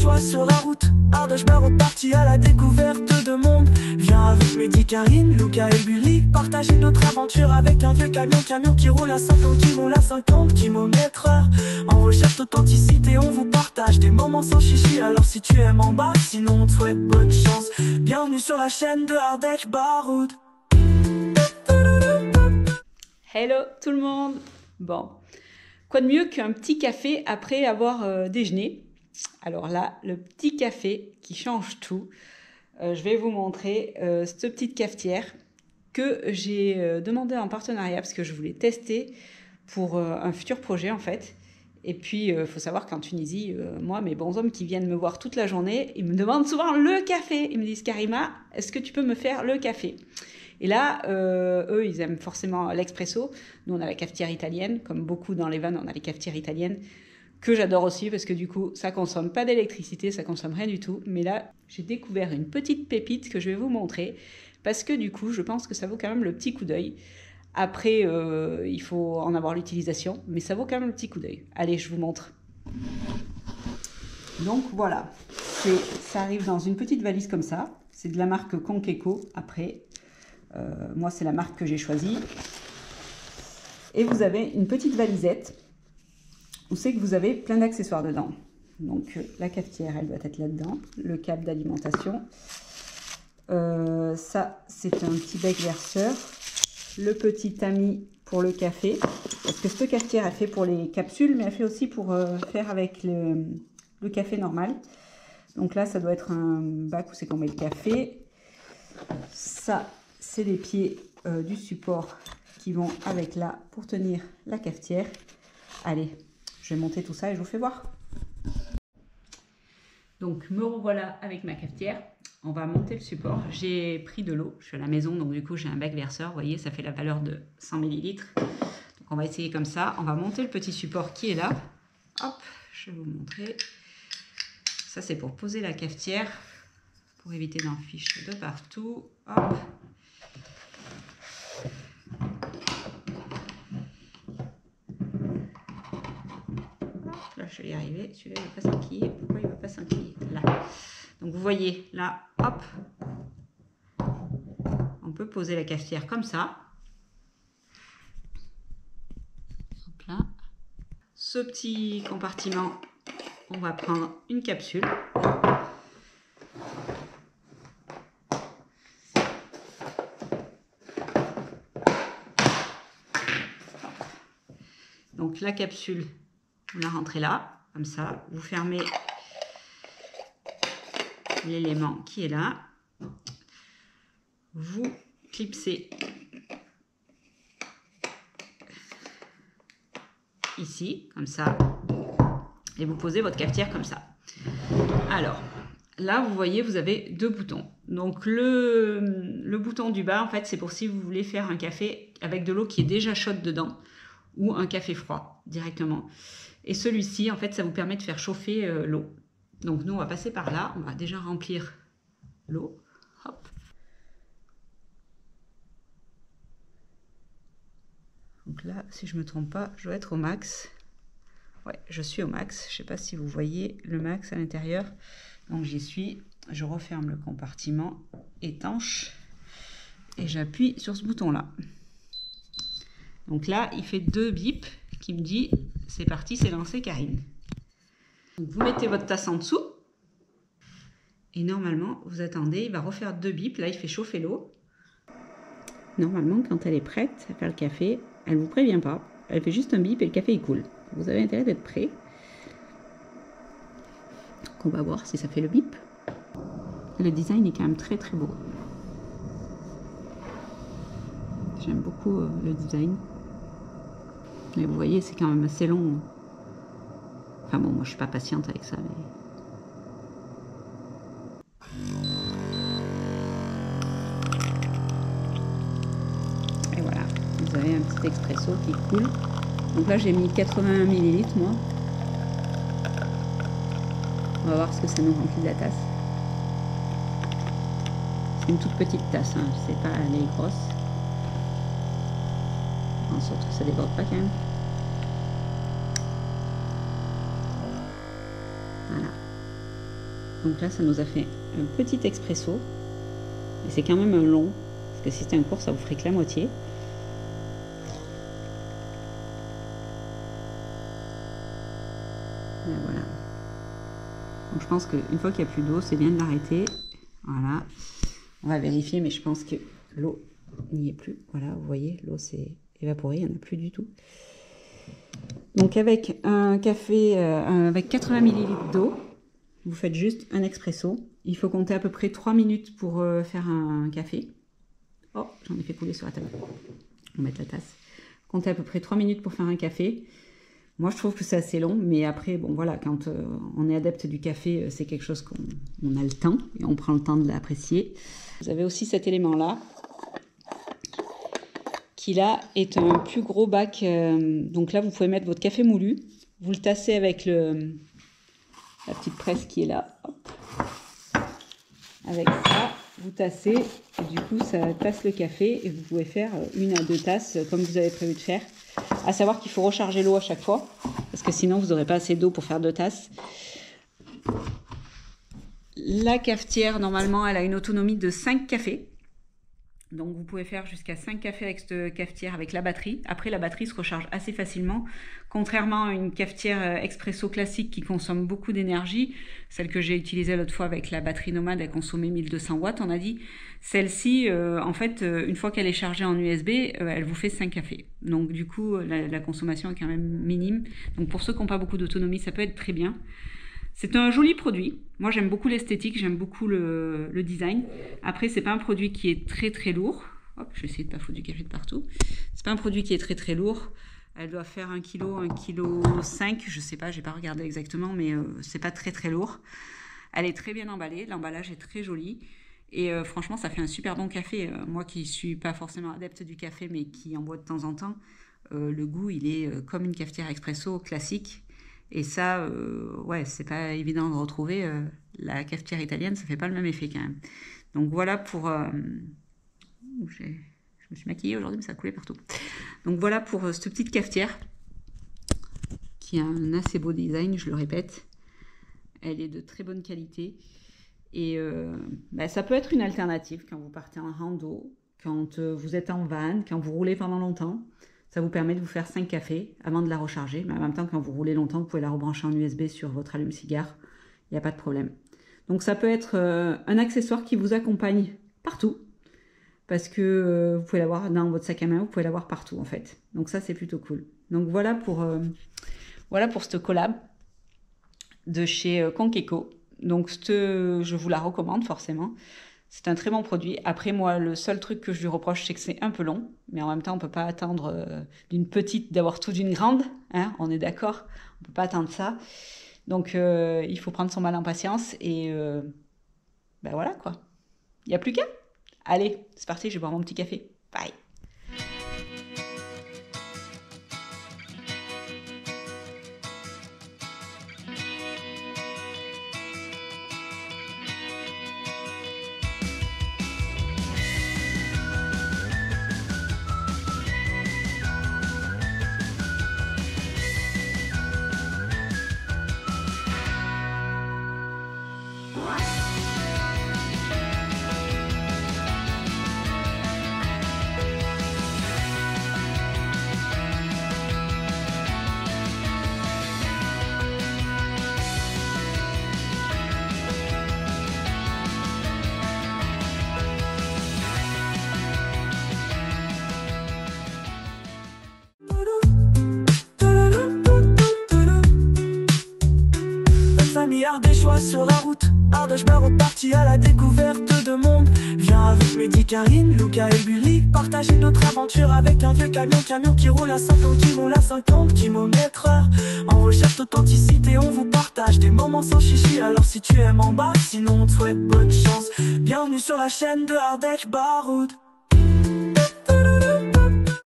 choix sur la route. Ardèche Baroud parti à la découverte de monde. Viens avec Mehdi, Karine, Luca et Bully, partager notre aventure avec un vieux camion qui roule à 50, qui roule à 50 km/h. En recherche d'authenticité, on vous partage des moments sans chichi. Alors si tu aimes en bas, sinon on te souhaite bonne chance. Bienvenue sur la chaîne de Ardèche Baroud. Hello tout le monde. Bon, quoi de mieux qu'un petit café après avoir déjeuné? Alors là, le petit café qui change tout. Je vais vous montrer cette petite cafetière que j'ai demandé en partenariat parce que je voulais tester pour un futur projet en fait. Et puis, il faut savoir qu'en Tunisie, moi, mes bonshommes qui viennent me voir toute la journée, ils me demandent souvent le café. Ils me disent, Karima, est-ce que tu peux me faire le café? Et là, eux, ils aiment forcément l'expresso. Nous, on a la cafetière italienne. Comme beaucoup dans les vannes, on a les cafetières italiennes que j'adore aussi parce que du coup, ça consomme pas d'électricité, ça consomme rien du tout. Mais là, j'ai découvert une petite pépite que je vais vous montrer parce que du coup, je pense que ça vaut quand même le petit coup d'œil. Après, il faut en avoir l'utilisation, mais ça vaut quand même le petit coup d'œil. Allez, je vous montre. Donc voilà, ça arrive dans une petite valise comme ça. C'est de la marque Conqueco. Après, moi, c'est la marque que j'ai choisie. Et vous avez une petite valisette où c'est que vous avez plein d'accessoires dedans. Donc, la cafetière, elle doit être là-dedans. Le câble d'alimentation. Ça, c'est un petit bec verseur. Le petit tamis pour le café. Parce que cette cafetière, elle fait pour les capsules, mais elle fait aussi pour faire avec le café normal. Donc là, ça doit être un bac où c'est qu'on met le café. Ça, c'est les pieds du support qui vont avec là pour tenir la cafetière. Allez, je vais monter tout ça et je vous fais voir. Donc, me revoilà avec ma cafetière. On va monter le support. J'ai pris de l'eau. Je suis à la maison, donc du coup, j'ai un bac verseur. Vous voyez, ça fait la valeur de 100 ml. Donc, on va essayer comme ça. On va monter le petit support qui est là. Hop, je vais vous montrer. Ça, c'est pour poser la cafetière, pour éviter d'en ficher de partout. Hop. Là, je vais y arriver. Celui-là, il ne va pas s'enquiller. Pourquoi il ne va pas s'enquiller? Là. Donc, vous voyez, là, hop. On peut poser la cafetière comme ça. Hop là. Ce petit compartiment, on va prendre une capsule. Donc, la capsule, vous la rentrez là, comme ça. Vous fermez l'élément qui est là. Vous clipsez ici, comme ça. Et vous posez votre cafetière comme ça. Alors, là, vous voyez, vous avez deux boutons. Donc, le bouton du bas, en fait, c'est pour si vous voulez faire un café avec de l'eau qui est déjà chaude dedans ou un café froid directement. Et celui-ci, en fait, ça vous permet de faire chauffer l'eau. Donc, nous, on va passer par là. On va déjà remplir l'eau. Hop. Donc là, si je ne me trompe pas, je dois être au max. Ouais, je suis au max. Je ne sais pas si vous voyez le max à l'intérieur. Donc, j'y suis. Je referme le compartiment étanche. Et j'appuie sur ce bouton-là. Donc là, il fait deux bips qui me dit « C'est parti, c'est lancé, Karine ». Donc, vous mettez votre tasse en dessous. Et normalement, vous attendez, il va refaire deux bips. Là, il fait chauffer l'eau. Normalement, quand elle est prête à faire le café, elle ne vous prévient pas. Elle fait juste un bip et le café, il coule. Vous avez intérêt d'être prêt. Donc, on va voir si ça fait le bip. Le design est quand même très, très beau. J'aime beaucoup le design. Mais vous voyez, c'est quand même assez long. Enfin bon, moi, je ne suis pas patiente avec ça, mais... Et voilà, vous avez un petit expresso qui coule. Donc là, j'ai mis 81 ml, moi. On va voir ce que ça nous remplit de la tasse. C'est une toute petite tasse, hein. Je sais pas, elle est grosse. En sorte que ça déborde pas quand même. Voilà. Donc là, ça nous a fait un petit expresso. Et c'est quand même un long. Parce que si c'était un court, ça vous ferait que la moitié. Et voilà. Donc je pense qu'une fois qu'il n'y a plus d'eau, c'est bien de l'arrêter. Voilà. On va vérifier, mais je pense que l'eau n'y est plus. Voilà, vous voyez, l'eau s'est évaporée, il n'y en a plus du tout. Donc avec un café, avec 80 ml d'eau, vous faites juste un expresso. Il faut compter à peu près 3 minutes pour faire un café. Oh, j'en ai fait couler sur la table. On va mettre la tasse. Comptez à peu près 3 minutes pour faire un café. Moi, je trouve que c'est assez long, mais après, bon voilà, quand on est adepte du café, c'est quelque chose qu'on a le temps et on prend le temps de l'apprécier. Vous avez aussi cet élément-là, qui là est un plus gros bac. Donc là, vous pouvez mettre votre café moulu. Vous le tassez avec la petite presse qui est là. Hop. Avec ça, vous tassez et du coup, ça tasse le café et vous pouvez faire 1 à 2 tasses comme vous avez prévu de faire. À savoir qu'il faut recharger l'eau à chaque fois parce que sinon, vous n'aurez pas assez d'eau pour faire 2 tasses. La cafetière, normalement, elle a une autonomie de 5 cafés. Donc vous pouvez faire jusqu'à 5 cafés avec cette cafetière avec la batterie. Après, la batterie se recharge assez facilement. Contrairement à une cafetière expresso classique qui consomme beaucoup d'énergie, celle que j'ai utilisée l'autre fois avec la batterie Nomade, elle consommait 1200 watts, on a dit. Celle-ci, en fait, une fois qu'elle est chargée en USB, elle vous fait 5 cafés. Donc du coup, la consommation est quand même minime. Donc pour ceux qui n'ont pas beaucoup d'autonomie, ça peut être très bien. C'est un joli produit. Moi, j'aime beaucoup l'esthétique, j'aime beaucoup le design. Après, c'est pas un produit qui est très très lourd. Hop, je vais essayer de pas foutre du café de partout. C'est pas un produit qui est très très lourd. Elle doit faire 1 kg, 1,5 kg. Je sais pas, j'ai pas regardé exactement, mais c'est pas très très lourd. Elle est très bien emballée. L'emballage est très joli. Et franchement, ça fait un super bon café. Moi qui suis pas forcément adepte du café, mais qui en bois de temps en temps, le goût, il est comme une cafetière expresso classique. Et ça, ouais, c'est pas évident de retrouver. La cafetière italienne, ça fait pas le même effet quand même. Donc voilà pour... je me suis maquillée aujourd'hui, mais ça a coulé partout. Donc voilà pour cette petite cafetière qui a un assez beau design, je le répète. Elle est de très bonne qualité. Et ça peut être une alternative quand vous partez en rando, quand vous êtes en van, quand vous roulez pendant longtemps. Ça vous permet de vous faire 5 cafés avant de la recharger. Mais en même temps, quand vous roulez longtemps, vous pouvez la rebrancher en USB sur votre allume-cigare. Il n'y a pas de problème. Donc ça peut être un accessoire qui vous accompagne partout. Parce que vous pouvez l'avoir dans votre sac à main, vous pouvez l'avoir partout en fait. Donc ça, c'est plutôt cool. Donc voilà pour cette collab de chez Conqueco. Donc je vous la recommande forcément. C'est un très bon produit. Après, moi, le seul truc que je lui reproche, c'est que c'est un peu long. Mais en même temps, on ne peut pas attendre d'une petite d'avoir tout d'une grande. Hein, on est d'accord. On ne peut pas attendre ça. Donc, il faut prendre son mal en patience. Et voilà, quoi. Il n'y a plus qu'à. Allez, c'est parti, je vais boire mon petit café. Bye. Des choix sur la route, Ardèche reparti à la découverte de monde. Viens avec Mehdi, Karine, Luca et Bully, partager notre aventure avec un vieux camion qui roule à 50 km, à 50 km/h. En recherche d'authenticité, on vous partage des moments sans chichi. Alors si tu aimes en bas, sinon on te souhaite bonne chance. Bienvenue sur la chaîne de Ardèche Baroud.